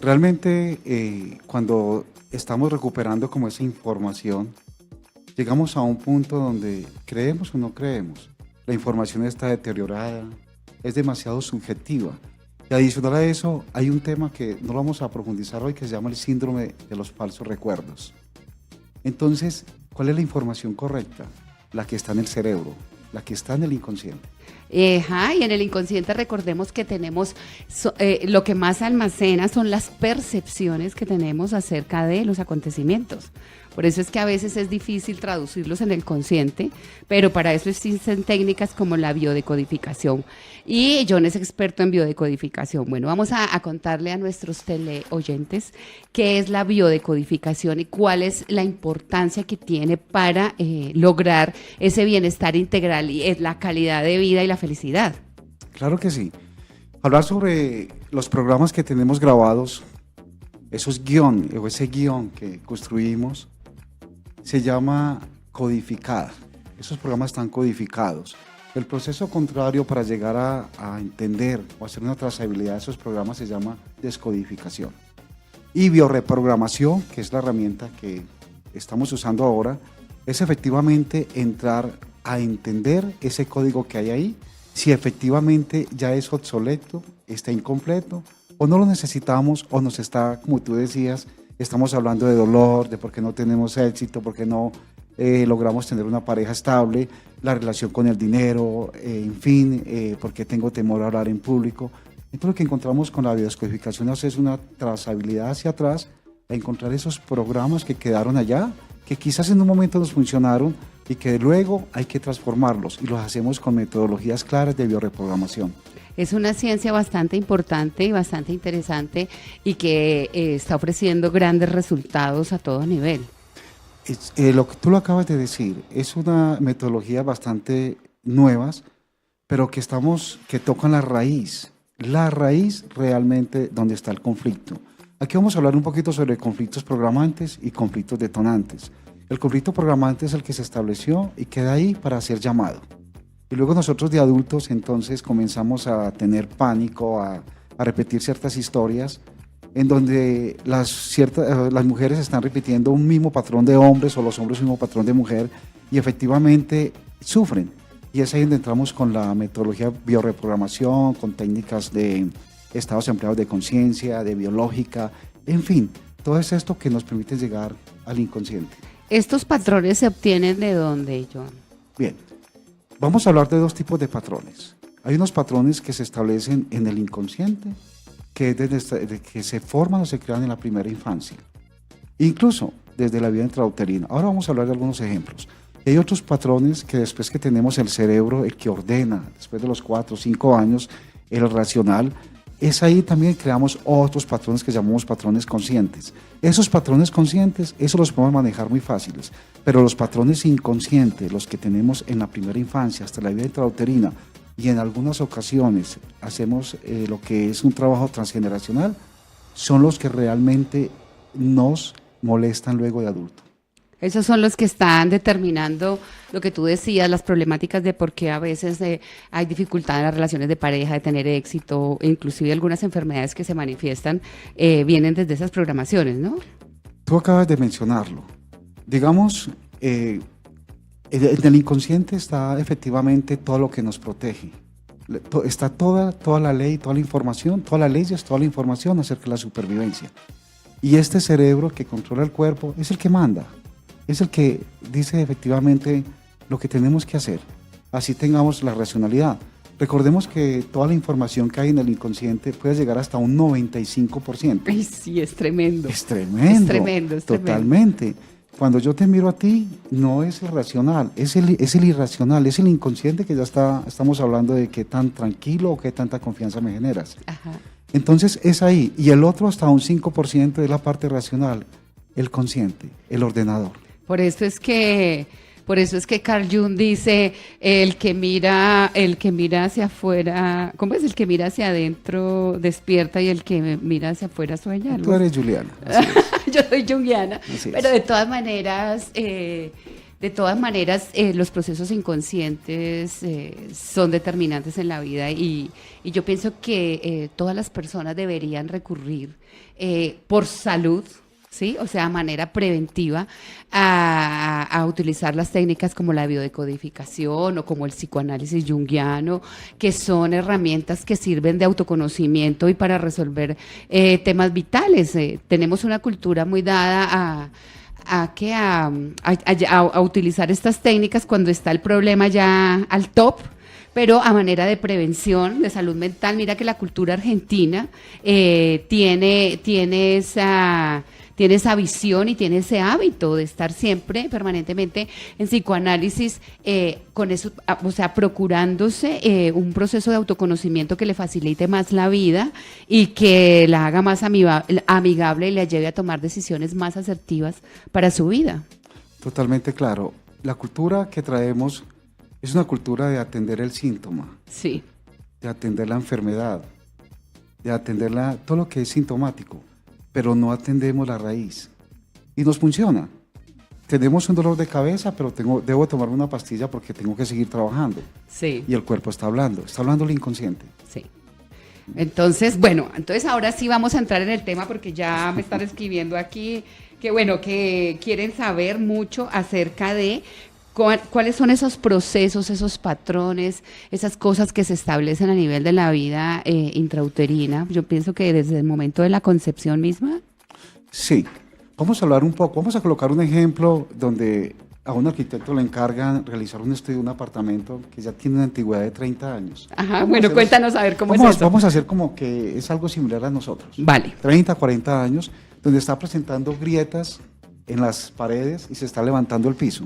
Realmente, cuando estamos recuperando como esa información, llegamos a un punto donde creemos o no creemos. La información está deteriorada, es demasiado subjetiva. Y adicional a eso, hay un tema que no lo vamos a profundizar hoy, que se llama el síndrome de los falsos recuerdos. Entonces, ¿cuál es la información correcta? La que está en el cerebro, la que está en el inconsciente. Ajá, y en el inconsciente recordemos que tenemos, lo que más almacena son las percepciones que tenemos acerca de los acontecimientos. Por eso es que a veces es difícil traducirlos en el consciente, pero para eso existen técnicas como la biodecodificación. Y John es experto en biodecodificación. Bueno, vamos a contarle a nuestros teleoyentes qué es la biodecodificación y cuál es la importancia que tiene para lograr ese bienestar integral y la calidad de vida y la felicidad. Claro que sí. Hablar sobre los programas que tenemos grabados, esos guión o ese guión que construimos, se llama codificada. Esos programas están codificados. El proceso contrario para llegar a entender o hacer una trazabilidad de esos programas se llama descodificación. Y bioreprogramación, que es la herramienta que estamos usando ahora, es efectivamente entrar a entender ese código que hay ahí, si efectivamente ya es obsoleto, está incompleto, o no lo necesitamos, o nos está, como tú decías, estamos hablando de dolor, de por qué no tenemos éxito, por qué no logramos tener una pareja estable, la relación con el dinero, en fin, por qué tengo temor a hablar en público. Entonces lo que encontramos con la biodescodificación es una trazabilidad hacia atrás, a encontrar esos programas que quedaron allá, que quizás en un momento nos funcionaron y que luego hay que transformarlos, y los hacemos con metodologías claras de bioreprogramación. Es una ciencia bastante importante y bastante interesante y que está ofreciendo grandes resultados a todo nivel. Lo que tú lo acabas de decir, es una metodología bastante nuevas, pero que tocan la raíz realmente donde está el conflicto. Aquí vamos a hablar un poquito sobre conflictos programantes y conflictos detonantes. El conflicto programante es el que se estableció y queda ahí para ser llamado. Y luego nosotros de adultos entonces comenzamos a tener pánico, a repetir ciertas historias en donde las mujeres están repitiendo un mismo patrón de hombres o los hombres un mismo patrón de mujer y efectivamente sufren. Y es ahí donde entramos con la metodología bioreprogramación, con técnicas de estados empleados de conciencia, de biológica, en fin, todo es esto que nos permite llegar al inconsciente. ¿Estos patrones se obtienen de dónde, John? Bien. Vamos a hablar de dos tipos de patrones. Hay unos patrones que se establecen en el inconsciente, que se forman o se crean en la primera infancia, incluso desde la vida intrauterina. Ahora vamos a hablar de algunos ejemplos. Hay otros patrones que después que tenemos el cerebro, el que ordena, después de los 4 o 5 años, el racional, es ahí también creamos otros patrones que llamamos patrones conscientes. Esos patrones conscientes, eso los podemos manejar muy fáciles, pero los patrones inconscientes, los que tenemos en la primera infancia hasta la vida intrauterina, y en algunas ocasiones hacemos lo que es un trabajo transgeneracional, son los que realmente nos molestan luego de adulto. Esos son los que están determinando lo que tú decías, las problemáticas de por qué a veces hay dificultad en las relaciones de pareja, de tener éxito, e inclusive algunas enfermedades que se manifiestan vienen desde esas programaciones, ¿no? Tú acabas de mencionarlo. Digamos, en el inconsciente está efectivamente todo lo que nos protege. Está toda la ley, toda la información, todas las leyes, toda la información acerca de la supervivencia. Y este cerebro que controla el cuerpo es el que manda. Es el que dice efectivamente lo que tenemos que hacer, así tengamos la racionalidad. Recordemos que toda la información que hay en el inconsciente puede llegar hasta un 95%. Ay, sí, es tremendo. Es tremendo. Es tremendo, es totalmente. Tremendo. Cuando yo te miro a ti, no es el racional, es el irracional, es el inconsciente que ya estamos hablando de qué tan tranquilo o qué tanta confianza me generas. Ajá. Entonces es ahí, y el otro hasta un 5% es la parte racional, el consciente, el ordenador. Por eso es que Carl Jung dice, el que mira hacia afuera, ¿cómo es? El que mira hacia adentro despierta y el que mira hacia afuera sueña. Tú eres Juliana. Yo soy junguiana, Así pero es. de todas maneras De todas maneras, los procesos inconscientes son determinantes en la vida y yo pienso que todas las personas deberían recurrir por salud, ¿sí? O sea, de manera preventiva a utilizar las técnicas como la biodecodificación o como el psicoanálisis junguiano, que son herramientas que sirven de autoconocimiento y para resolver temas vitales. Tenemos una cultura muy dada a utilizar estas técnicas cuando está el problema ya al top, pero a manera de prevención, de salud mental. Mira que la cultura argentina tiene esa visión y tiene ese hábito de estar siempre, permanentemente en psicoanálisis, con eso, o sea, procurándose un proceso de autoconocimiento que le facilite más la vida y que la haga más amigable y le lleve a tomar decisiones más asertivas para su vida. Totalmente claro. La cultura que traemos es una cultura de atender el síntoma, sí, de atender la enfermedad, de atender todo lo que es sintomático, pero no atendemos la raíz. Y nos funciona. Tenemos un dolor de cabeza, pero debo tomarme una pastilla porque tengo que seguir trabajando. Sí. Y el cuerpo está hablando el inconsciente. Sí. Entonces, bueno, ahora sí vamos a entrar en el tema porque ya me están escribiendo aquí que quieren saber mucho acerca de cuáles son esos procesos, esos patrones, esas cosas que se establecen a nivel de la vida intrauterina. Yo pienso que desde el momento de la concepción misma. Sí, vamos a hablar un poco, vamos a colocar un ejemplo donde a un arquitecto le encargan realizar un estudio de un apartamento que ya tiene una antigüedad de 30 años. Ajá, bueno, cuéntanos a ver cómo es eso. Vamos a hacer como que es algo similar a nosotros. Vale. 30, 40 años, donde está presentando grietas en las paredes y se está levantando el piso.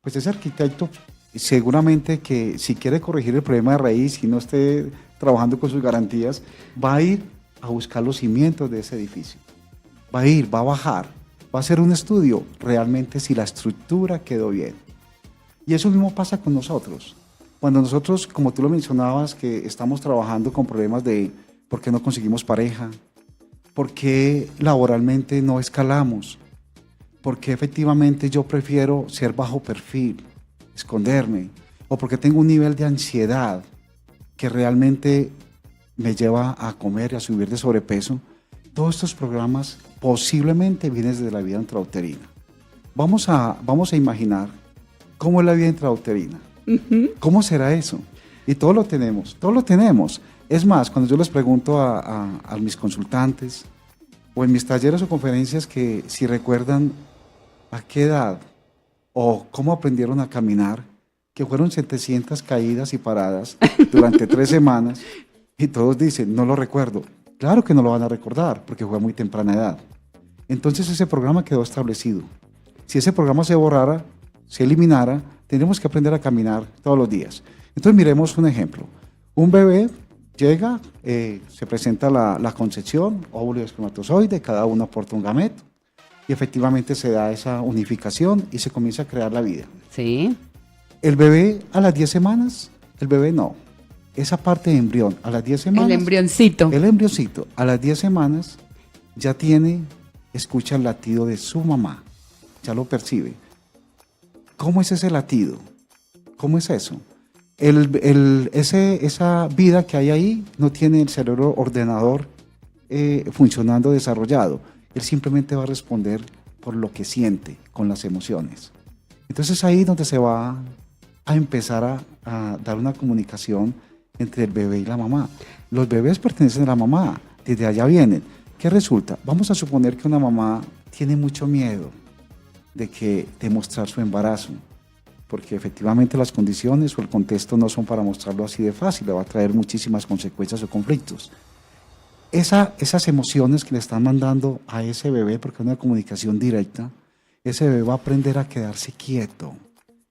Pues ese arquitecto seguramente que si quiere corregir el problema de raíz y no esté trabajando con sus garantías, va a ir a buscar los cimientos de ese edificio. Va a bajar, va a hacer un estudio realmente si la estructura quedó bien. Y eso mismo pasa con nosotros. Cuando nosotros, como tú lo mencionabas, que estamos trabajando con problemas de por qué no conseguimos pareja, por qué laboralmente no escalamos, porque efectivamente yo prefiero ser bajo perfil, esconderme, o porque tengo un nivel de ansiedad que realmente me lleva a comer y a subir de sobrepeso. Todos estos programas posiblemente vienen desde la vida intrauterina. Vamos a imaginar cómo es la vida intrauterina. ¿Cómo será eso? Y todo lo tenemos. Es más, cuando yo les pregunto a mis consultantes o en mis talleres o conferencias que si recuerdan a qué edad o cómo aprendieron a caminar, que fueron 700 caídas y paradas durante 3 semanas, y todos dicen, no lo recuerdo. Claro que no lo van a recordar, porque fue a muy temprana edad. Entonces ese programa quedó establecido. Si ese programa se borrara, se eliminara, tenemos que aprender a caminar todos los días. Entonces miremos un ejemplo. Un bebé llega, se presenta la concepción, óvulo y espermatozoide, cada uno aporta un gameto, y efectivamente se da esa unificación y se comienza a crear la vida. Sí. El bebé a las 10 semanas, el bebé no. Esa parte de embrión a las 10 semanas. El embrioncito. El embrioncito a las 10 semanas ya escucha el latido de su mamá, ya lo percibe. ¿Cómo es ese latido? ¿Cómo es eso? Esa vida que hay ahí no tiene el cerebro ordenador funcionando, desarrollado. Él simplemente va a responder por lo que siente, con las emociones. Entonces ahí es donde se va a empezar a dar una comunicación entre el bebé y la mamá. Los bebés pertenecen a la mamá, desde allá vienen. ¿Qué resulta? Vamos a suponer que una mamá tiene mucho miedo de mostrar su embarazo, porque efectivamente las condiciones o el contexto no son para mostrarlo así de fácil, le va a traer muchísimas consecuencias o conflictos. Esas emociones que le están mandando a ese bebé, porque es una comunicación directa, ese bebé va a aprender a quedarse quieto.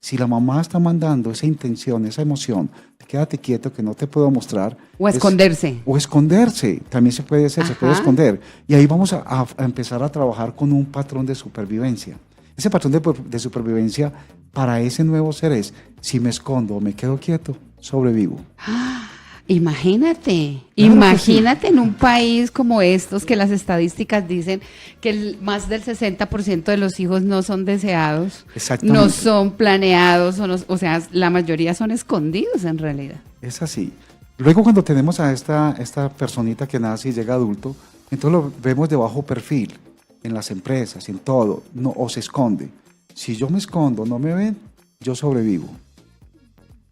Si la mamá está mandando esa intención, esa emoción, quédate quieto que no te puedo mostrar. O esconderse. O esconderse, también se puede hacer, se puede esconder. Y ahí vamos a empezar a trabajar con un patrón de supervivencia. Ese patrón de supervivencia para ese nuevo ser es, si me escondo o me quedo quieto, sobrevivo. Imagínate, Claro imagínate en un país como estos que las estadísticas dicen que más del 60% de los hijos no son deseados, Exactamente. no son planeados, o sea, la mayoría son escondidos en realidad. Es así. Luego cuando tenemos a esta personita que nace y llega adulto, entonces lo vemos de bajo perfil, en las empresas, en todo, no, o se esconde. Si yo me escondo, no me ven, yo sobrevivo.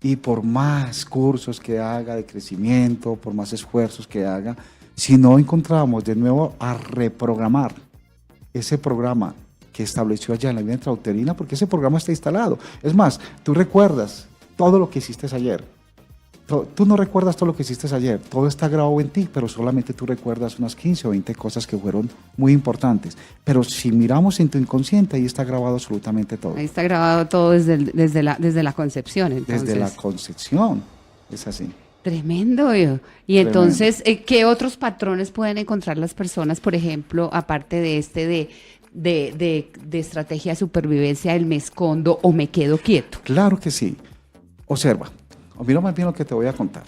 Y por más cursos que haga de crecimiento, por más esfuerzos que haga, si no encontramos de nuevo a reprogramar ese programa que estableció allá en la vida intrauterina, porque ese programa está instalado. Es más, tú recuerdas todo lo que hiciste ayer. Tú no recuerdas todo lo que hiciste ayer, todo está grabado en ti, pero solamente tú recuerdas unas 15 o 20 cosas que fueron muy importantes. Pero si miramos en tu inconsciente, ahí está grabado absolutamente todo. Ahí está grabado todo desde la concepción. Entonces. Desde la concepción, es así. Tremendo. Y entonces, ¿qué otros patrones pueden encontrar las personas, por ejemplo, aparte de de estrategia de supervivencia, el me escondo o me quedo quieto? Claro que sí. Observa. Mira más bien lo que te voy a contar.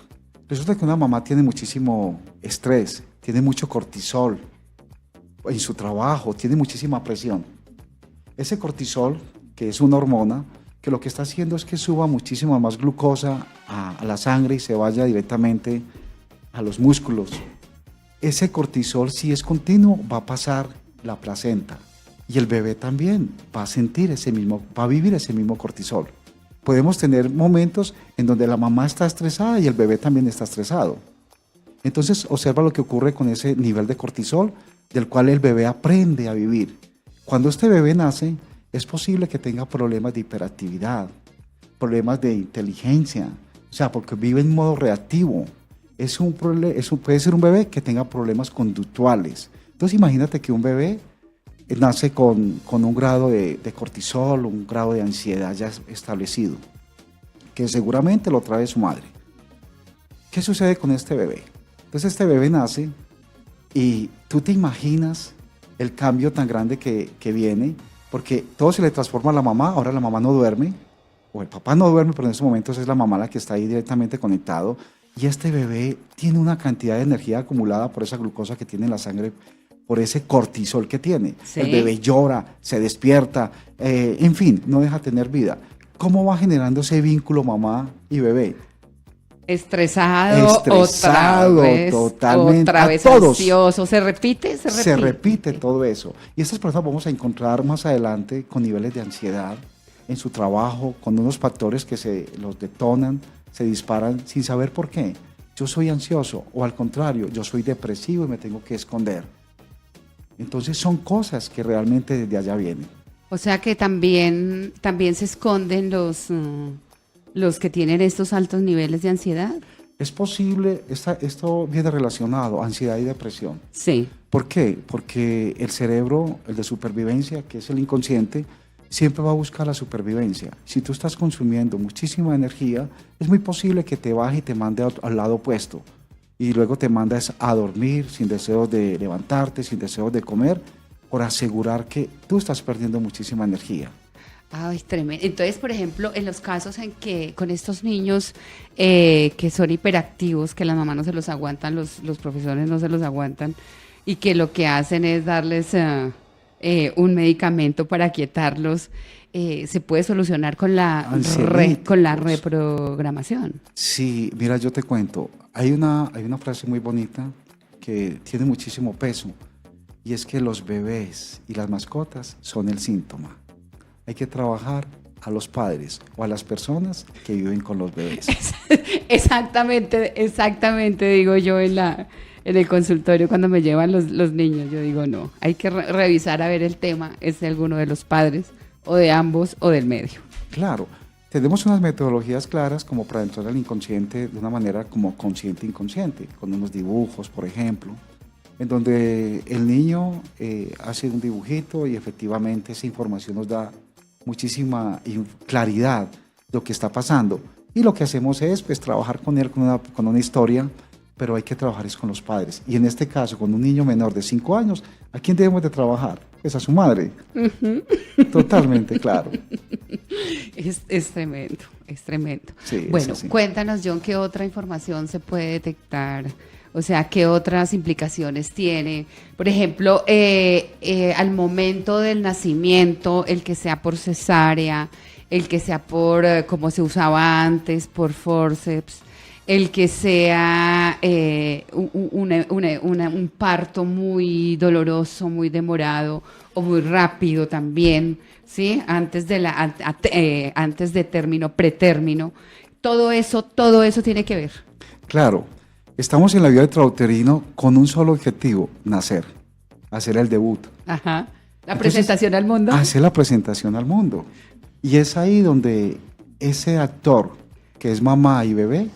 Resulta que una mamá tiene muchísimo estrés, tiene mucho cortisol en su trabajo, tiene muchísima presión. Ese cortisol, que es una hormona, que lo que está haciendo es que suba muchísima más glucosa a la sangre y se vaya directamente a los músculos. Ese cortisol, si es continuo, va a pasar la placenta y el bebé también va a sentir va a vivir ese mismo cortisol. Podemos tener momentos en donde la mamá está estresada y el bebé también está estresado. Entonces, observa lo que ocurre con ese nivel de cortisol del cual el bebé aprende a vivir. Cuando este bebé nace, es posible que tenga problemas de hiperactividad, problemas de inteligencia, o sea, porque vive en modo reactivo. Puede ser un bebé que tenga problemas conductuales. Entonces, imagínate que un bebé nace con un grado de cortisol, un grado de ansiedad ya establecido, que seguramente lo trae su madre. ¿Qué sucede con este bebé? Entonces este bebé nace y tú te imaginas el cambio tan grande que viene, porque todo se le transforma a la mamá. Ahora la mamá no duerme, o el papá no duerme, pero en esos momentos es la mamá la que está ahí directamente conectado, y este bebé tiene una cantidad de energía acumulada por esa glucosa que tiene en la sangre, por ese cortisol que tiene. Sí. El bebé llora, se despierta, en fin, no deja tener vida. ¿Cómo va generando ese vínculo mamá y bebé? Estresado totalmente. Otra vez ansioso. ¿Se repite? Se repite todo eso. Y estas personas vamos a encontrar más adelante con niveles de ansiedad en su trabajo, con unos factores que se los detonan, se disparan sin saber por qué. Yo soy ansioso, o al contrario, yo soy depresivo y me tengo que esconder. Entonces son cosas que realmente desde allá vienen. O sea que también se esconden los que tienen estos altos niveles de ansiedad. Es posible, esto viene relacionado, ansiedad y depresión. Sí. ¿Por qué? Porque el cerebro, el de supervivencia, que es el inconsciente, siempre va a buscar la supervivencia. Si tú estás consumiendo muchísima energía, es muy posible que te baje y te mande al lado opuesto. Y luego te mandas a dormir sin deseos de levantarte, sin deseos de comer, por asegurar que tú estás perdiendo muchísima energía. Ay, tremendo. Entonces, por ejemplo, en los casos en que con estos niños que son hiperactivos, que las mamás no se los aguantan, los profesores no se los aguantan, y que lo que hacen es darles un medicamento para aquietarlos, se puede solucionar con la reprogramación. Sí, mira, yo te cuento. Hay una frase muy bonita que tiene muchísimo peso, y es que los bebés y las mascotas son el síntoma. Hay que trabajar a los padres o a las personas que viven con los bebés. Exactamente, digo yo en el consultorio cuando me llevan los niños. Yo digo, no, hay que revisar a ver el tema, es de alguno de los padres o de ambos o del medio. Claro, tenemos unas metodologías claras como para entrar al inconsciente de una manera como consciente-inconsciente, con unos dibujos, por ejemplo, en donde el niño hace un dibujito y efectivamente esa información nos da muchísima claridad de lo que está pasando. Y lo que hacemos es pues, trabajar con él con una historia, pero hay que trabajar es con los padres. Y en este caso, con un niño menor de 5 años, ¿a quién debemos de trabajar? Pues a su madre. Uh-huh. Totalmente, claro. Es tremendo. es tremendo. Sí, bueno, es así. cuéntanos, John, ¿qué otra información se puede detectar? O sea, ¿qué otras implicaciones tiene? Por ejemplo, al momento del nacimiento, el que sea por cesárea, el que sea por, como se usaba antes, por forceps, el que sea un parto muy doloroso, muy demorado o muy rápido también, ¿sí? Antes de término, pretérmino. Todo eso tiene que ver. Claro, estamos en la vida del intrauterino con un solo objetivo, nacer, hacer el debut. Ajá. La Entonces, presentación al mundo. Hacer la presentación al mundo. Y es ahí donde ese actor, que es mamá y bebé,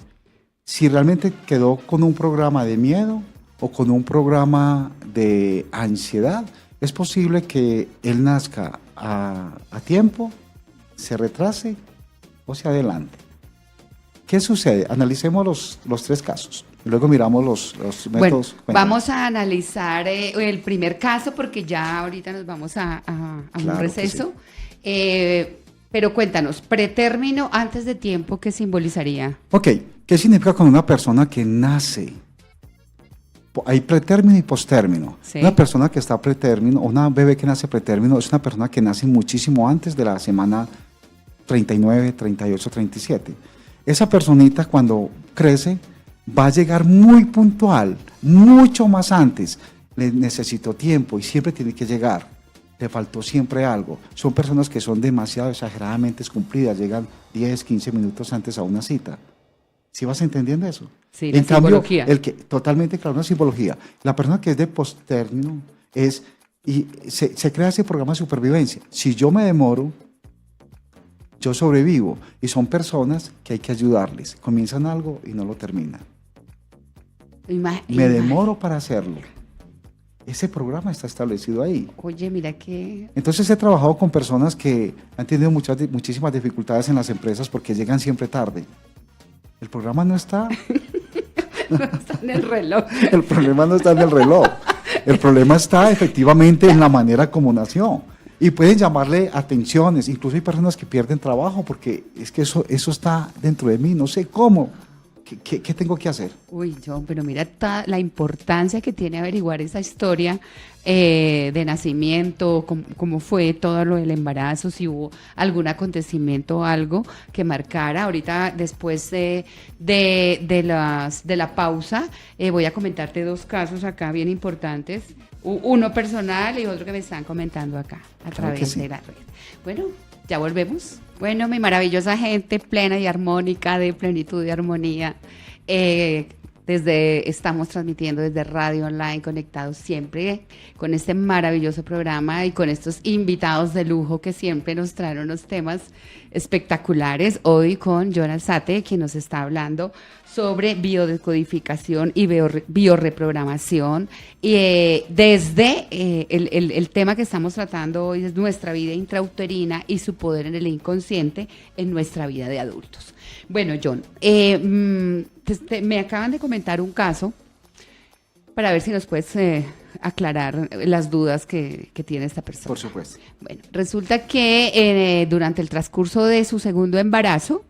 si realmente quedó con un programa de miedo o con un programa de ansiedad, es posible que él nazca a tiempo, se retrase o se adelante. ¿Qué sucede? Analicemos los 3 casos. Y luego miramos los métodos. Bueno, vamos a analizar el primer caso porque ya ahorita nos vamos a un Claro que receso. Pero cuéntanos, pretérmino antes de tiempo, ¿qué simbolizaría? Ok, ¿qué significa con una persona que nace? Hay pretérmino y postérmino. Sí. Una persona que está pretérmino, o una bebé que nace pretérmino, es una persona que nace muchísimo antes de la semana 39, 38, 37. Esa personita cuando crece va a llegar muy puntual, mucho más antes. Le necesitó tiempo y siempre tiene que llegar. Le faltó siempre algo. Son personas que son demasiado exageradamente cumplidas, llegan 10, 15 minutos antes a una cita. ¿Sí vas entendiendo eso? Sí, en la cambio, simbología. Totalmente claro, una simbología. La persona que es de postérmino y se crea ese programa de supervivencia. Si yo me demoro, yo sobrevivo. Y son personas que hay que ayudarles. Comienzan algo y no lo terminan. Me demoro para hacerlo. Ese programa está establecido ahí. Oye, mira que... Entonces he trabajado con personas que han tenido muchísimas dificultades en las empresas porque llegan siempre tarde. El programa no está. No está en el reloj. El problema no está en el reloj. El problema está efectivamente en la manera como nació. Y pueden llamarle atenciones. Incluso hay personas que pierden trabajo porque es que eso está dentro de mí. No sé cómo. ¿Qué tengo que hacer? Uy, John, pero mira la importancia que tiene averiguar esa historia de nacimiento, cómo fue todo lo del embarazo, si hubo algún acontecimiento o algo que marcara. Ahorita, después de la pausa, voy a comentarte 2 casos acá bien importantes. Uno personal y otro que me están comentando acá a través de la red. Bueno, ya volvemos. Bueno, mi maravillosa gente plena y armónica, de plenitud y armonía. Estamos transmitiendo desde Radio Online, conectados siempre con este maravilloso programa y con estos invitados de lujo que siempre nos traen unos temas espectaculares. Hoy con John Alzate, quien nos está hablando sobre biodescodificación y bioreprogramación. Desde el tema que estamos tratando hoy es nuestra vida intrauterina y su poder en el inconsciente en nuestra vida de adultos. Bueno, John, me acaban de comentar un caso para ver si nos puedes aclarar las dudas que tiene esta persona. Por supuesto. Bueno, resulta que durante el transcurso de su segundo embarazo,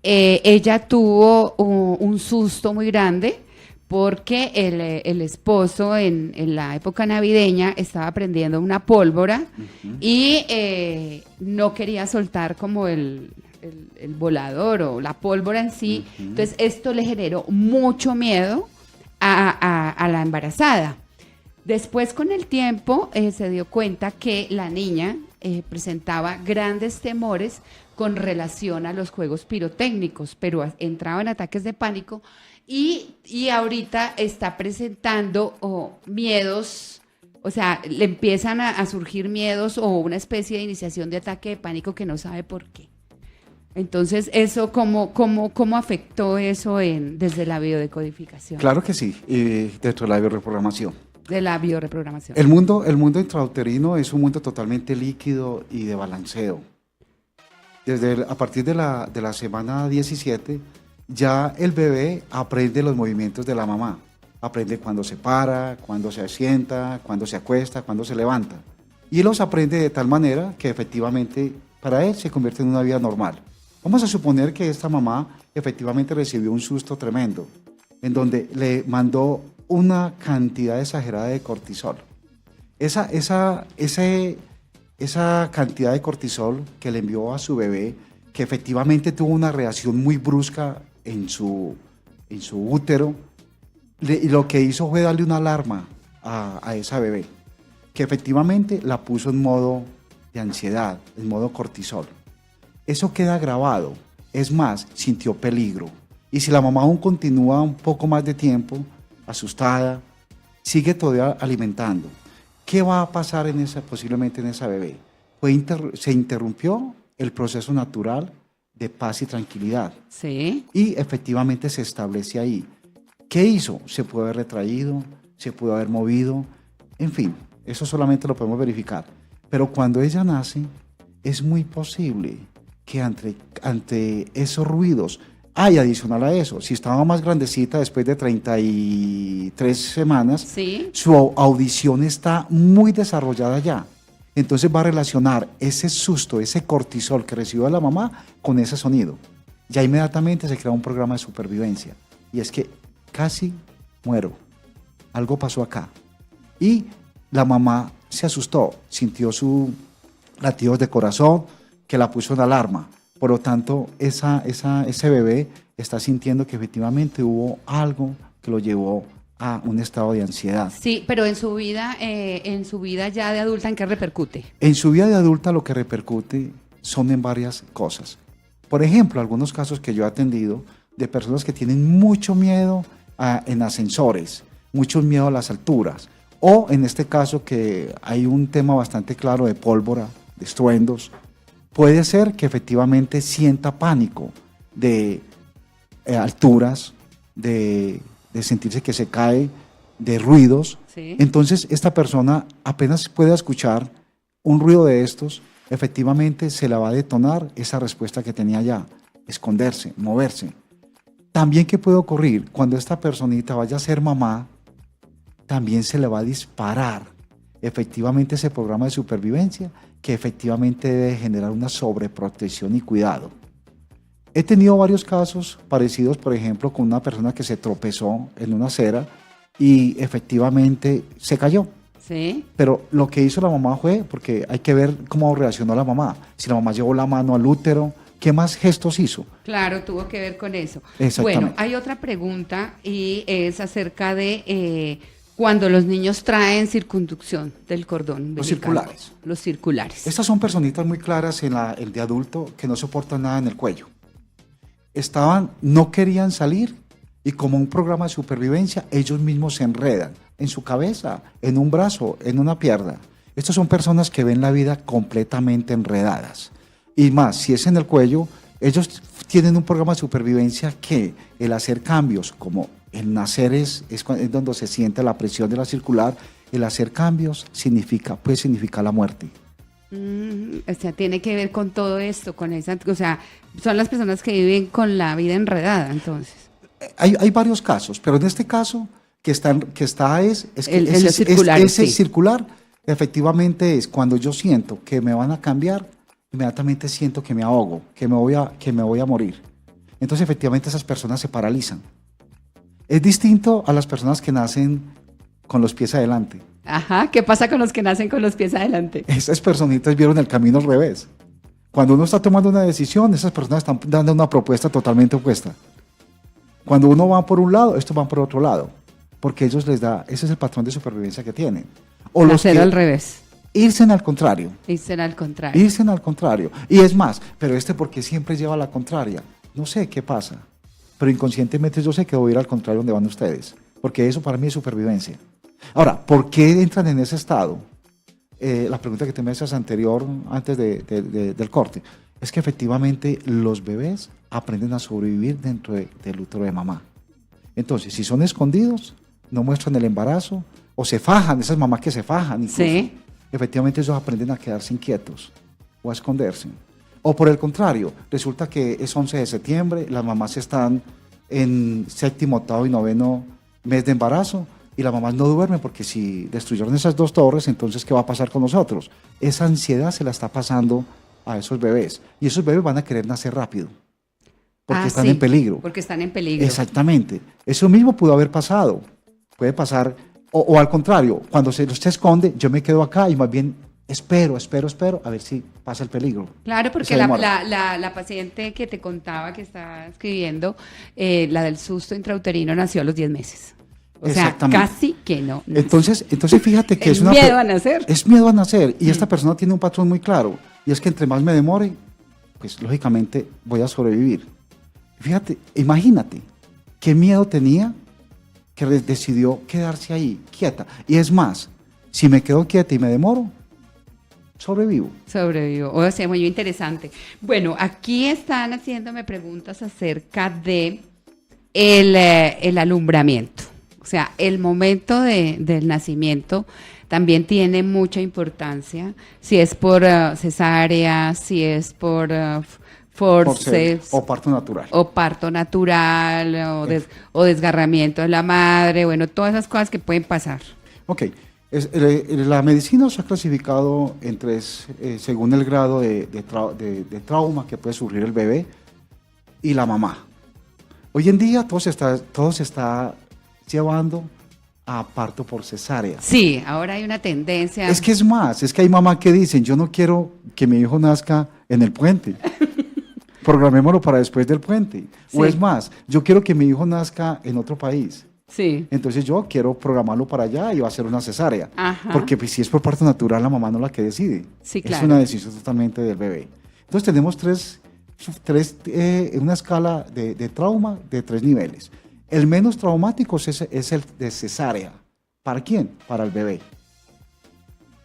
ella tuvo un susto muy grande porque el esposo en la época navideña estaba prendiendo una pólvora y no quería soltar como el volador o la pólvora en sí. Entonces esto le generó mucho miedo a la embarazada. Después, con el tiempo, se dio cuenta que la niña presentaba grandes temores con relación a los juegos pirotécnicos, pero entraba en ataques de pánico y ahorita está presentando miedos, o sea, le empiezan a surgir miedos o una especie de iniciación de ataque de pánico que no sabe por qué. Entonces, ¿eso cómo afectó eso desde la biodecodificación? Claro que sí, dentro de la bioreprogramación. De la bioreprogramación. El mundo intrauterino es un mundo totalmente líquido y de balanceo. A partir de la semana 17, ya el bebé aprende los movimientos de la mamá. Aprende cuando se para, cuando se sienta, cuando se acuesta, cuando se levanta. Y los aprende de tal manera que efectivamente para él se convierte en una vida normal. Vamos a suponer que esta mamá efectivamente recibió un susto tremendo, en donde le mandó una cantidad exagerada de cortisol. Esa cantidad de cortisol que le envió a su bebé, que efectivamente tuvo una reacción muy brusca en su útero, y lo que hizo fue darle una alarma a esa bebé, que efectivamente la puso en modo de ansiedad, en modo cortisol. Eso queda grabado. Es más, sintió peligro. Y si la mamá aún continúa un poco más de tiempo, asustada, sigue todavía alimentando, ¿qué va a pasar posiblemente en esa bebé? Se interrumpió el proceso natural de paz y tranquilidad. Sí. Y efectivamente se establece ahí. ¿Qué hizo? Se puede haber retraído, se puede haber movido, en fin, eso solamente lo podemos verificar. Pero cuando ella nace, es muy posible que ante esos ruidos, adicional a eso, si estaba más grandecita después de 33 semanas, Sí. su audición está muy desarrollada ya. Entonces va a relacionar ese susto, ese cortisol que recibió la mamá con ese sonido. Ya inmediatamente se crea un programa de supervivencia. Y es que casi muero. Algo pasó acá. Y la mamá se asustó, sintió sus latidos de corazón, que la puso en alarma. Por lo tanto, ese bebé está sintiendo que efectivamente hubo algo que lo llevó a un estado de ansiedad. Sí, pero en su vida ya de adulta, ¿en qué repercute? En su vida de adulta lo que repercute son en varias cosas. Por ejemplo, algunos casos que yo he atendido de personas que tienen mucho miedo en ascensores, mucho miedo a las alturas, o en este caso que hay un tema bastante claro de pólvora, de estruendos. Puede ser que efectivamente sienta pánico de alturas, de sentirse que se cae, de ruidos. Sí. Entonces esta persona apenas pueda escuchar un ruido de estos, efectivamente se la va a detonar esa respuesta que tenía ya, esconderse, moverse. También, ¿qué puede ocurrir? Cuando esta personita vaya a ser mamá, también se le va a disparar efectivamente ese programa de supervivencia que efectivamente debe generar una sobreprotección y cuidado. He tenido varios casos parecidos, por ejemplo, con una persona que se tropezó en una acera y efectivamente se cayó. Sí. Pero lo que hizo la mamá fue, porque hay que ver cómo reaccionó la mamá. Si la mamá llevó la mano al útero, ¿qué más gestos hizo? Claro, tuvo que ver con eso. Exactamente. Bueno, hay otra pregunta y es acerca de cuando los niños traen circunducción del cordón Los umbilical. circulares. Los circulares. Estas son personitas muy claras en el de adulto que no soportan nada en el cuello. No querían salir y como un programa de supervivencia, ellos mismos se enredan en su cabeza, en un brazo, en una pierna. Estas son personas que ven la vida completamente enredadas. Y más, si es en el cuello, ellos tienen un programa de supervivencia que el hacer cambios, como el nacer es donde se siente la presión de la circular, el hacer cambios puede significar la muerte. O sea, tiene que ver con todo esto, o sea, son las personas que viven con la vida enredada, entonces. Hay varios casos, pero en este caso sí. Circular, efectivamente es cuando yo siento que me van a cambiar, inmediatamente siento que me ahogo, que me voy a morir. Entonces efectivamente esas personas se paralizan. Es distinto a las personas que nacen con los pies adelante. Ajá, ¿qué pasa con los que nacen con los pies adelante? Esas personitas vieron el camino al revés. Cuando uno está tomando una decisión, esas personas están dando una propuesta totalmente opuesta. Cuando uno va por un lado, estos van por otro lado, porque ese es el patrón de supervivencia que tienen. O Nacer al revés. Irse al contrario. Irse al contrario. Irse al contrario. Y es más, pero porque siempre lleva a la contraria. No sé qué pasa, pero inconscientemente yo sé que voy a ir al contrario donde van ustedes, porque eso para mí es supervivencia. Ahora, ¿por qué entran en ese estado? La pregunta que te me haces anterior, antes del corte, es que efectivamente los bebés aprenden a sobrevivir dentro del útero de mamá. Entonces, si son escondidos, no muestran el embarazo, o se fajan, esas mamás que se fajan incluso, sí. Efectivamente ellos aprenden a quedarse inquietos o a esconderse. O por el contrario, resulta que es 11 de septiembre, las mamás están en 7º, 8º y 9º mes de embarazo, y las mamás no duermen porque si destruyeron esas 2 torres, entonces ¿qué va a pasar con nosotros? Esa ansiedad se la está pasando a esos bebés. Y esos bebés van a querer nacer rápido, porque están sí, en peligro. Porque están en peligro. Exactamente. Eso mismo pudo haber pasado. Puede pasar, o al contrario, cuando se esconde, yo me quedo acá y más bien espero, a ver si pasa el peligro. Claro, porque Se demora. la paciente que te contaba que está escribiendo, la del susto intrauterino nació a los 10 meses. O sea, Exactamente. casi que no. nace. Entonces fíjate que Es es una... miedo a nacer. Es miedo a nacer. Y esta persona tiene un patrón muy claro. Y es que entre más me demore, pues lógicamente voy a sobrevivir. Fíjate, imagínate qué miedo tenía que decidió quedarse ahí, quieta. Y es más, si me quedo quieta y me demoro, sobrevivo. Sobrevivió. O sea, muy interesante. Bueno, aquí están haciéndome preguntas acerca de el alumbramiento. O sea, el momento del nacimiento también tiene mucha importancia. Si es por cesárea, si es por forceps. O parto natural. O parto natural, o desgarramiento de la madre, bueno, todas esas cosas que pueden pasar. Ok. La medicina se ha clasificado en tres, según el grado de trauma que puede sufrir el bebé y la mamá. Hoy en día todo se está llevando a parto por cesárea. Sí, ahora hay una tendencia. Es que hay mamás que dicen, yo no quiero que mi hijo nazca en el puente. Programémoslo para después del puente. Sí. O es más, yo quiero que mi hijo nazca en otro país. Sí. Entonces yo quiero programarlo para allá y va a ser una cesárea. Ajá. Porque pues, si es por parto natural, la mamá no es la que decide. Sí, Es claro. una decisión totalmente del bebé. Entonces tenemos una escala de trauma de 3 niveles. El menos traumático es el de cesárea. ¿Para quién? Para el bebé.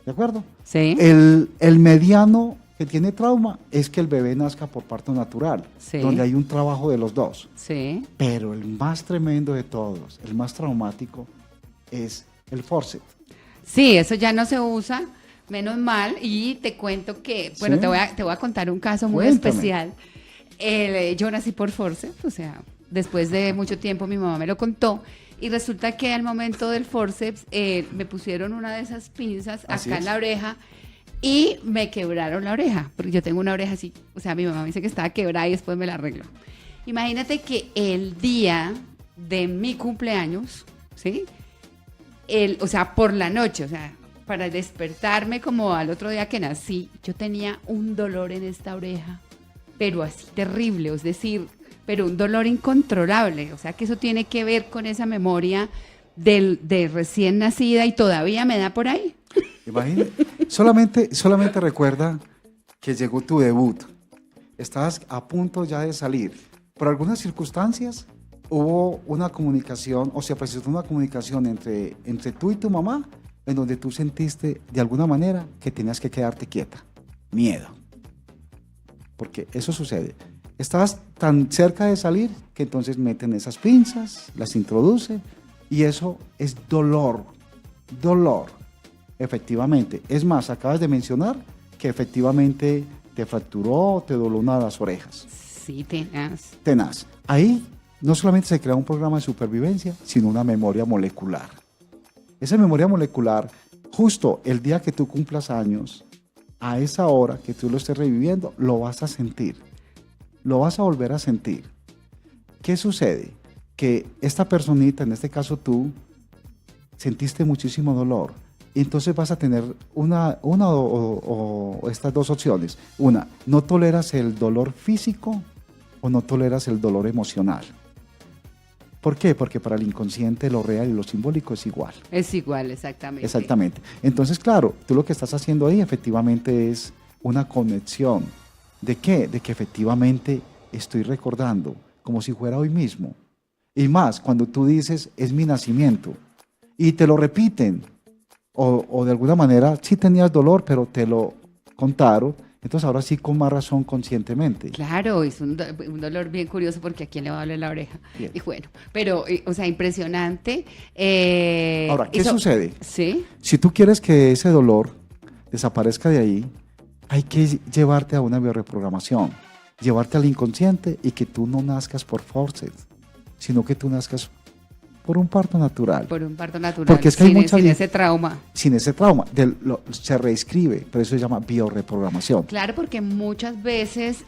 ¿De acuerdo? Sí. El mediano que tiene trauma es que el bebé nazca por parto natural, Sí. donde hay un trabajo de los dos. Sí. Pero el más tremendo de todos, el más traumático, es el forceps. Sí, eso ya no se usa, menos mal. Y te cuento que, bueno, Sí. te voy a contar un caso muy Cuéntame. especial. Yo nací por forceps, o sea, después de mucho tiempo mi mamá me lo contó. Y resulta que al momento del forceps me pusieron una de esas pinzas Así acá en es. la oreja y me quebraron la oreja, porque yo tengo una oreja así, o sea, mi mamá me dice que estaba quebrada y después me la arregló. Imagínate que el día de mi cumpleaños, ¿sí? O sea, por la noche, o sea, para despertarme como al otro día que nací, yo tenía un dolor en esta oreja, pero así terrible, es decir, pero un dolor incontrolable, o sea que eso tiene que ver con esa memoria de recién nacida y todavía me da por ahí. Imagínate. Solamente recuerda que llegó tu debut. Estabas a punto ya de salir. Por algunas circunstancias hubo una comunicación, o se presentó una comunicación entre tú y tu mamá, en donde tú sentiste de alguna manera que tenías que quedarte quieta. Miedo. Porque eso sucede. Estabas tan cerca de salir que entonces meten esas pinzas, las introducen y eso es dolor. Dolor. Efectivamente. Es más, acabas de mencionar que efectivamente te fracturó, te dobló una de las orejas. Sí, tenaz. Tenaz. Ahí no solamente se crea un programa de supervivencia, sino una memoria molecular. Esa memoria molecular, justo el día que tú cumplas años, a esa hora que tú lo estés reviviendo, lo vas a sentir. Lo vas a volver a sentir. ¿Qué sucede? Que esta personita, en este caso tú, sentiste muchísimo dolor. Y entonces vas a tener una o estas dos opciones. Una, no toleras el dolor físico o no toleras el dolor emocional. ¿Por qué? Porque para el inconsciente lo real y lo simbólico es igual. Es igual, exactamente. Exactamente. Entonces, claro, tú lo que estás haciendo ahí efectivamente es una conexión. ¿De qué? De que efectivamente estoy recordando como si fuera hoy mismo. Y más, cuando tú dices, es mi nacimiento, y te lo repiten, o de alguna manera sí tenías dolor, pero te lo contaron, entonces ahora sí con más razón conscientemente. Claro, es un dolor bien curioso porque a quién le va a doler la oreja. Bien. Y bueno, pero, o sea, impresionante. Ahora, ¿qué sucede? Sí. Si tú quieres que ese dolor desaparezca de ahí, hay que llevarte a una bioreprogramación, llevarte al inconsciente y que tú no nazcas por forceps, sino que tú nazcas por un parto natural. Por un parto natural, Porque es que hay sin ese trauma. Sin ese trauma, se reescribe, pero eso se llama bioreprogramación. Claro, porque muchas veces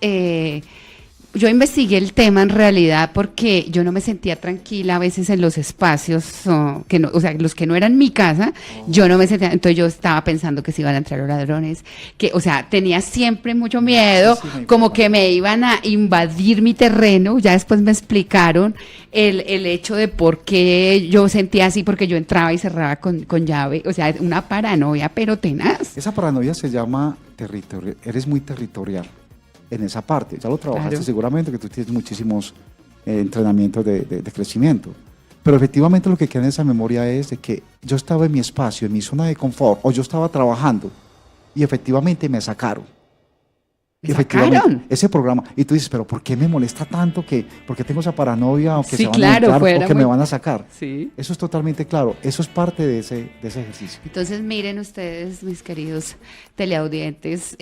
yo investigué el tema en realidad porque yo no me sentía tranquila a veces en los espacios, o sea, los que no eran mi casa, yo no me sentía, entonces yo estaba pensando que se iban a entrar los ladrones, que, o sea, tenía siempre mucho miedo, como que me iban a invadir mi terreno. Ya después me explicaron el hecho de por qué yo sentía así, porque yo entraba y cerraba con llave, o sea, una paranoia pero tenaz. Esa paranoia se llama territorial, eres muy territorial en esa parte, ya lo trabajaste Claro. seguramente, que tú tienes muchísimos entrenamientos de crecimiento, pero efectivamente lo que queda en esa memoria es de que yo estaba en mi espacio, en mi zona de confort, o yo estaba trabajando y efectivamente me sacaron. ¿Me Efectivamente, sacaron? ese programa, y tú dices, pero ¿por qué me molesta tanto ¿por qué tengo esa paranoia o que Sí, se van claro, a entrar fuera o que muy- me van a sacar? Sí. Eso es totalmente claro, eso es parte de ese ejercicio. Entonces miren ustedes, mis queridos teleaudientes,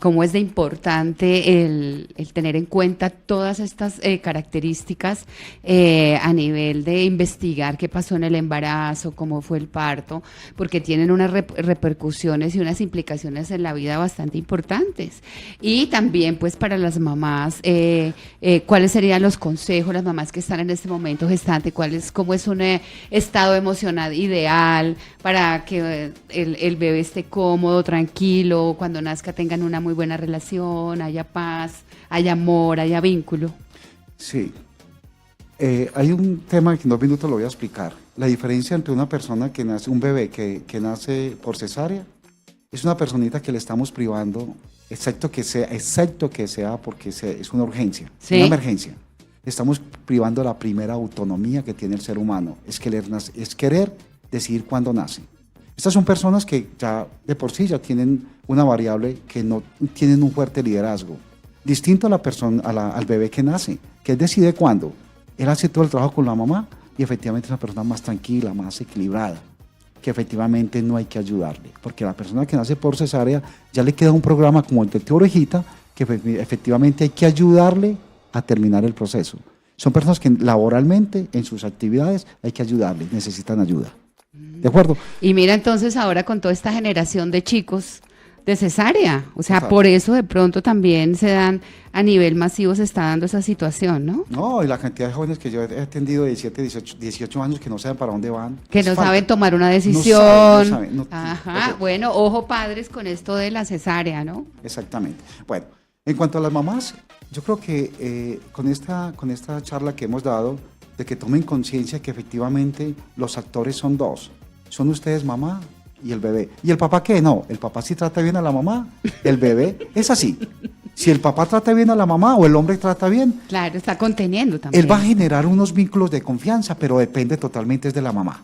cómo es de importante el tener en cuenta todas estas características a nivel de investigar qué pasó en el embarazo, cómo fue el parto, porque tienen unas repercusiones y unas implicaciones en la vida bastante importantes. Y también pues para las mamás, cuáles serían los consejos, las mamás que están en este momento gestante, cómo es un estado emocional ideal para que el bebé esté cómodo, tranquilo, cuando nazca tengan una muy buena relación, haya paz, haya amor, haya vínculo. Sí. Hay un tema que en 2 minutos lo voy a explicar. La diferencia entre una persona que nace, un bebé que nace por cesárea, es una personita que le estamos privando, excepto que sea porque es una urgencia, ¿Sí? una emergencia. Le estamos privando la primera autonomía que tiene el ser humano, es querer decidir cuándo nace. Estas son personas que ya de por sí ya tienen una variable que no tienen un fuerte liderazgo, distinto a la persona, al bebé que nace, que él decide cuándo. Él hace todo el trabajo con la mamá y efectivamente es una persona más tranquila, más equilibrada, que efectivamente no hay que ayudarle, porque la persona que nace por cesárea ya le queda un programa como el de tu orejita, que efectivamente hay que ayudarle a terminar el proceso. Son personas que laboralmente, en sus actividades, hay que ayudarles, necesitan ayuda. ¿De acuerdo? Y mira entonces ahora con toda esta generación de chicos de cesárea, o sea, Exacto. por eso de pronto también se dan, a nivel masivo se está dando esa situación, ¿no? No, y la cantidad de jóvenes que yo he atendido de 17, 18 años que no saben para dónde van. Que es no falta. saben tomar una No decisión. saben, no- Ajá, eso- bueno, ojo padres con esto de la cesárea, ¿no? Exactamente. Bueno, en cuanto a las mamás, yo creo que con esta charla que hemos dado, de que tomen conciencia que efectivamente los actores son dos. Son ustedes mamá y el bebé. ¿Y el papá qué? No, el papá sí trata bien a la mamá, el bebé es así. Si el papá trata bien a la mamá o el hombre trata bien, Claro, está conteniendo también. él va a generar unos vínculos de confianza, pero depende totalmente de la mamá.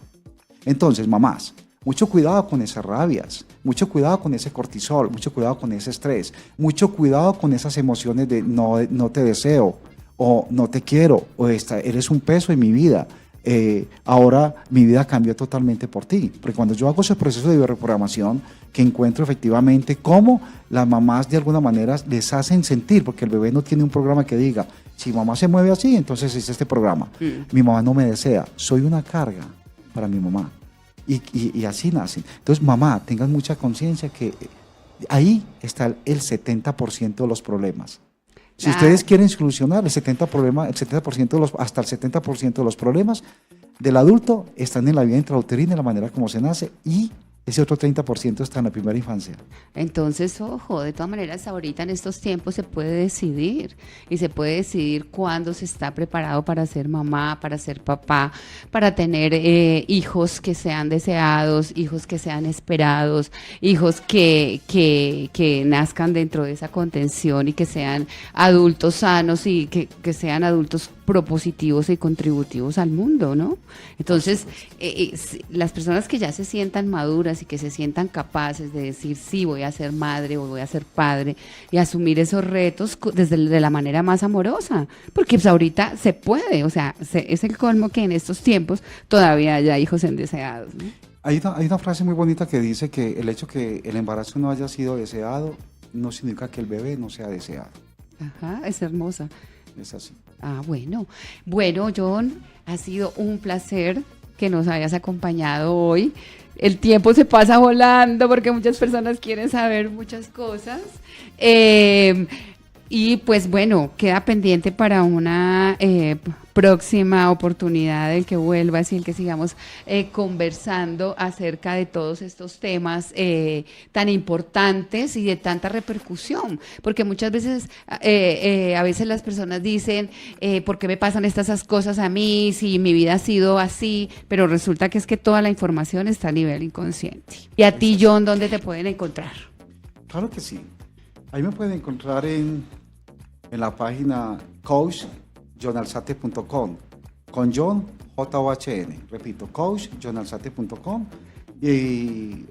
Entonces, mamás, mucho cuidado con esas rabias, mucho cuidado con ese cortisol, mucho cuidado con ese estrés, mucho cuidado con esas emociones de no te deseo, o no te quiero, o eres un peso en mi vida. Ahora mi vida cambió totalmente por ti, porque cuando yo hago ese proceso de bioreprogramación, que encuentro efectivamente cómo las mamás de alguna manera les hacen sentir, porque el bebé no tiene un programa que diga, si mamá se mueve así, entonces es este programa. Mi mamá no me desea, soy una carga para mi mamá. Y así nacen. Entonces, mamá, tengan mucha conciencia que ahí está el 70% de los problemas. Si Claro. ustedes quieren solucionar el 70% hasta el 70% de los problemas del adulto están en la vida intrauterina, en la manera como se nace, y ese otro 30% está en la primera infancia. Entonces, ojo, de todas maneras, ahorita en estos tiempos se puede decidir y se puede decidir cuándo se está preparado para ser mamá, para ser papá, para tener hijos que sean deseados, hijos que sean esperados, hijos que nazcan dentro de esa contención y que sean adultos sanos y que sean adultos propositivos y contributivos al mundo, ¿no? Entonces, las personas que ya se sientan maduras y que se sientan capaces de decir, sí, voy a ser madre o voy a ser padre y asumir esos retos desde de la manera más amorosa, porque pues ahorita se puede, o sea, es el colmo que en estos tiempos todavía haya hijos indeseados, ¿no? Hay una frase muy bonita que dice que el hecho que el embarazo no haya sido deseado no significa que el bebé no sea deseado. Ajá, es hermosa. es así. Ah, bueno. Bueno, John, ha sido un placer que nos hayas acompañado hoy. El tiempo se pasa volando porque muchas personas quieren saber muchas cosas. Y pues bueno, queda pendiente para una próxima oportunidad el que vuelvas y el que sigamos conversando acerca de todos estos temas tan importantes y de tanta repercusión, porque muchas veces a veces las personas dicen ¿por qué me pasan estas cosas a mí si mi vida ha sido así? Pero resulta que es que toda la información está a nivel inconsciente. Y a ti, John, ¿dónde te pueden encontrar? Claro que sí. Ahí me pueden encontrar en la página coachjohnalzate.com con John, J-O-H-N. Repito, coachjohnalzate.com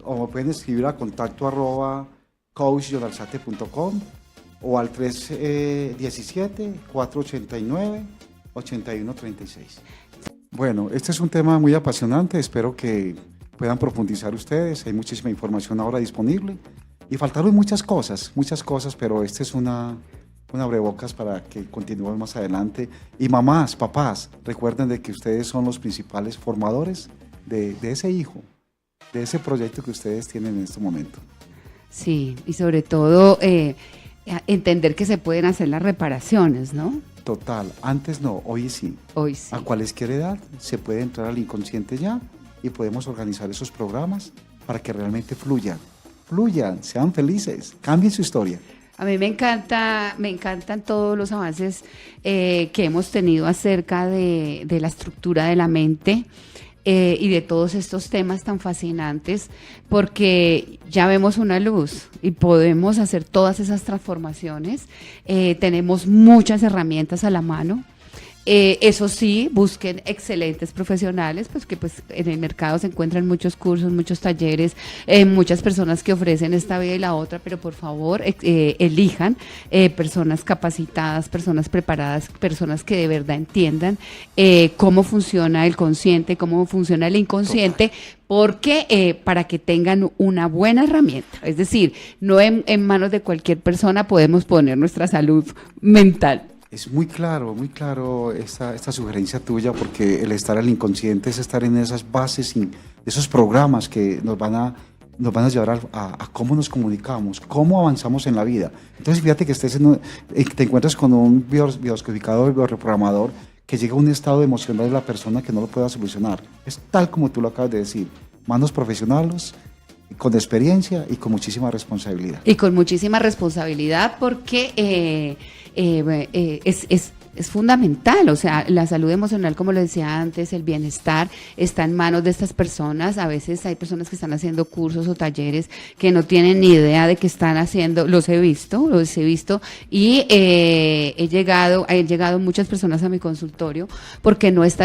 o me pueden escribir a contacto@coachjohnalzate.com o al 317-489-8136. Bueno, este es un tema muy apasionante. Espero que puedan profundizar ustedes. Hay muchísima información ahora disponible. Y faltaron muchas cosas, pero esta es una abrebocas para que continuemos más adelante. Y mamás, papás, recuerden de que ustedes son los principales formadores de ese hijo, de ese proyecto que ustedes tienen en este momento. Sí, y sobre todo entender que se pueden hacer las reparaciones, ¿no? Total, antes no, hoy sí. Hoy sí. A cualquier edad se puede entrar al inconsciente ya y podemos organizar esos programas para que realmente fluyan, sean felices, cambien su historia. A mí me encantan todos los avances que hemos tenido acerca de la estructura de la mente y de todos estos temas tan fascinantes, porque ya vemos una luz y podemos hacer todas esas transformaciones. Tenemos muchas herramientas a la mano. Eso sí, busquen excelentes profesionales, pues que pues en el mercado se encuentran muchos cursos, muchos talleres, muchas personas que ofrecen esta vida y la otra, pero por favor elijan personas capacitadas, personas preparadas, personas que de verdad entiendan cómo funciona el consciente, cómo funciona el inconsciente. Total. Porque para que tengan una buena herramienta, es decir, no en manos de cualquier persona podemos poner nuestra salud mental. Es muy claro esta sugerencia tuya, porque el estar al inconsciente es estar en esas bases, de esos programas que nos van a llevar a cómo nos comunicamos, cómo avanzamos en la vida. Entonces fíjate que te encuentras con un biodescodificador, bioreprogramador, que llega a un estado emocional de la persona que no lo pueda solucionar. Es tal como tú lo acabas de decir, manos profesionales, con experiencia y con muchísima responsabilidad. Y con muchísima responsabilidad porque es fundamental, o sea, la salud emocional, como lo decía antes, el bienestar está en manos de estas personas. A veces hay personas que están haciendo cursos o talleres que no tienen ni idea de qué están haciendo. Los he visto y han llegado muchas personas a mi consultorio porque no es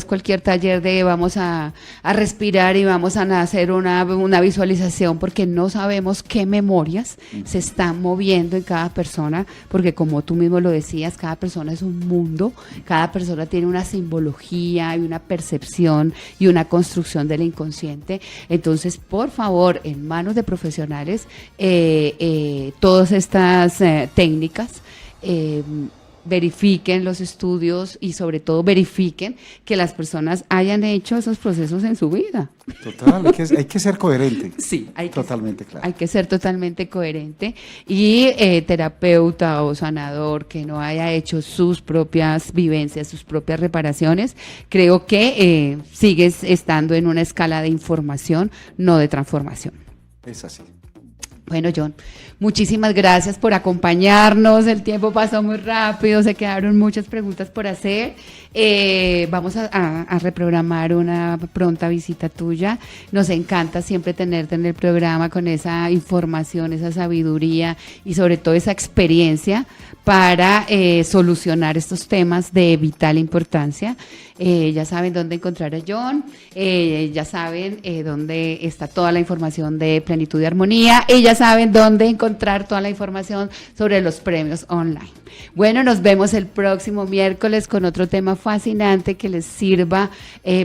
cualquier taller de vamos a respirar y vamos a hacer una visualización, porque no sabemos qué memorias se están moviendo en cada persona, porque como tú mismo lo decías, cada persona es un mundo, cada persona tiene una simbología y una percepción y una construcción del inconsciente. Entonces, por favor, en manos de profesionales, todas estas técnicas, verifiquen los estudios y sobre todo verifiquen que las personas hayan hecho esos procesos en su vida. Total, hay que ser coherente. Sí, claro. Hay que ser totalmente coherente y terapeuta o sanador que no haya hecho sus propias vivencias, sus propias reparaciones, creo que sigues estando en una escala de información, no de transformación. Es así. Bueno, John, muchísimas gracias por acompañarnos. El tiempo pasó muy rápido, se quedaron muchas preguntas por hacer. Vamos a reprogramar una pronta visita tuya. Nos encanta siempre tenerte en el programa con esa información, esa sabiduría y sobre todo esa experiencia para solucionar estos temas de vital importancia. Ya saben dónde encontrar a John, ya saben dónde está toda la información de Plenitud y Armonía, y ya saben dónde encontrar toda la información sobre los premios online. Bueno, nos vemos el próximo miércoles con otro tema fascinante que les sirva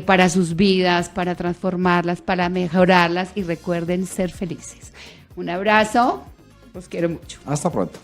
para sus vidas, para transformarlas, para mejorarlas, y recuerden ser felices. Un abrazo, los quiero mucho. Hasta pronto.